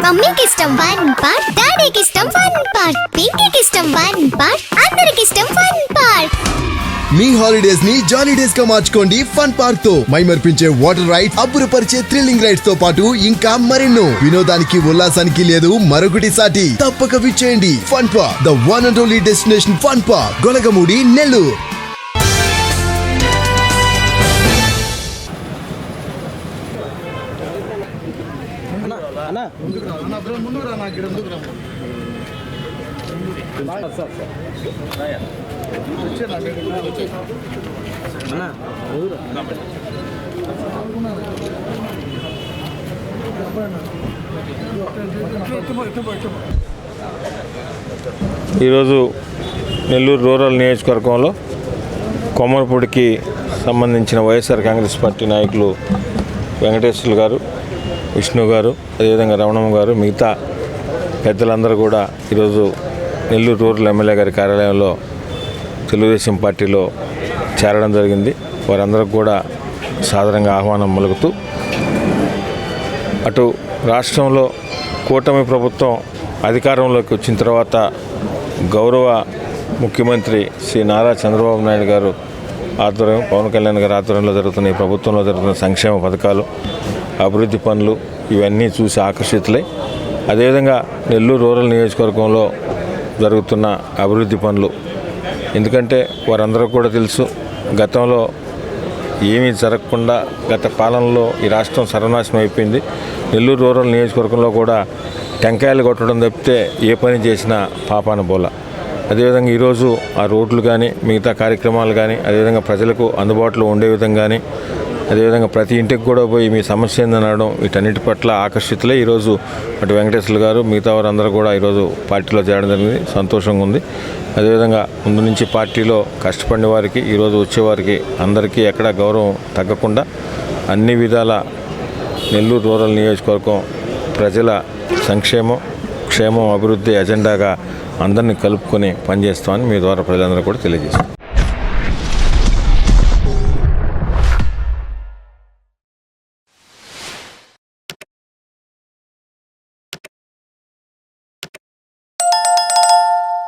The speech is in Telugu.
మమ్మీకి ఇష్టం వన్ పార్ట్, డాడీకి ఇష్టం వన్ పార్ట్, పింకీకి ఇష్టం వన్ పార్ట్, అందరికి ఇష్టం వన్ పార్ట్. మీ హాలిడేస్ ని జాలీ డేస్ గా మార్చుకోండి ఫన్ పార్క్ తో. మైమర్పించే వాటర్ రైడ్స్, అబ్బురపరిచే థ్రిల్లింగ్ రైడ్స్ తో పాటు ఇంకా మరెన్నో. వినోదానికి ఉల్లాసానికి లేదు మరొకటి సాటి. తప్పక విచ్చేయండి fun park, the one and only destination fun park, Golagamudi, Nellore. ఈరోజు నెల్లూరు రూరల్ నియోజకవర్గంలో కొమ్మరపూడికి సంబంధించిన వైఎస్ఆర్ కాంగ్రెస్ పార్టీ నాయకులు వెంకటేశ్వర్లు గారు, విష్ణు గారు, అదేవిధంగా రమణమ్మ గారు, మిగతా పెద్దలందరూ కూడా ఈరోజు నెల్లూరు రూరల్ ఎమ్మెల్యే గారి కార్యాలయంలో తెలుగుదేశం పార్టీలో చేరడం జరిగింది. వారందరికీ కూడా సాధారణంగా ఆహ్వానం పలుకుతూ అటు రాష్ట్రంలో కూటమి ప్రభుత్వం అధికారంలోకి వచ్చిన తర్వాత గౌరవ ముఖ్యమంత్రి శ్రీ నారా చంద్రబాబు నాయుడు గారు ఆధ్వర్యం, పవన్ కళ్యాణ్ గారి ఆధ్వర్యంలో జరుగుతున్న ఈ ప్రభుత్వంలో జరుగుతున్న సంక్షేమ పథకాలు, అభివృద్ధి పనులు ఇవన్నీ చూసి ఆకర్షితులై అదేవిధంగా నెల్లూరు రూరల్ నియోజకవర్గంలో జరుగుతున్న అభివృద్ధి పనులు, ఎందుకంటే వారందరూ కూడా తెలుసు గతంలో ఏమీ జరగకుండా గత పాలనలో ఈ రాష్ట్రం సర్వనాశనం అయిపోయింది. నెల్లూరు రూరల్ నియోజకవర్గంలో కూడా టెంకాయలు కొట్టడం తప్పితే ఏ పని చేసినా పాపాన బోల. అదేవిధంగా ఈరోజు ఆ రోడ్లు కానీ మిగతా కార్యక్రమాలు కానీ అదేవిధంగా ప్రజలకు అందుబాటులో ఉండే విధంగా కానీ అదేవిధంగా ప్రతి ఇంటికి కూడా పోయి మీ సమస్య ఏందని అనడం, వీటన్నిటి పట్ల ఆకర్షితులే ఈరోజు అటు వెంకటేశ్వర్లు గారు మిగతా వారందరూ కూడా ఈరోజు పార్టీలో చేరడం జరిగింది. సంతోషంగా ఉంది. అదేవిధంగా ముందు నుంచి పార్టీలో కష్టపడిన వారికి ఈరోజు వచ్చేవారికి అందరికీ ఎక్కడా గౌరవం తగ్గకుండా అన్ని విధాల నెల్లూరు రూరల్ నియోజకవర్గం ప్రజల సంక్షేమం, క్షేమం, అభివృద్ధి ఎజెండాగా అందరినీ కలుపుకొని పనిచేస్తామని మీ ద్వారా ప్రజలందరూ కూడా తెలియజేస్తాం.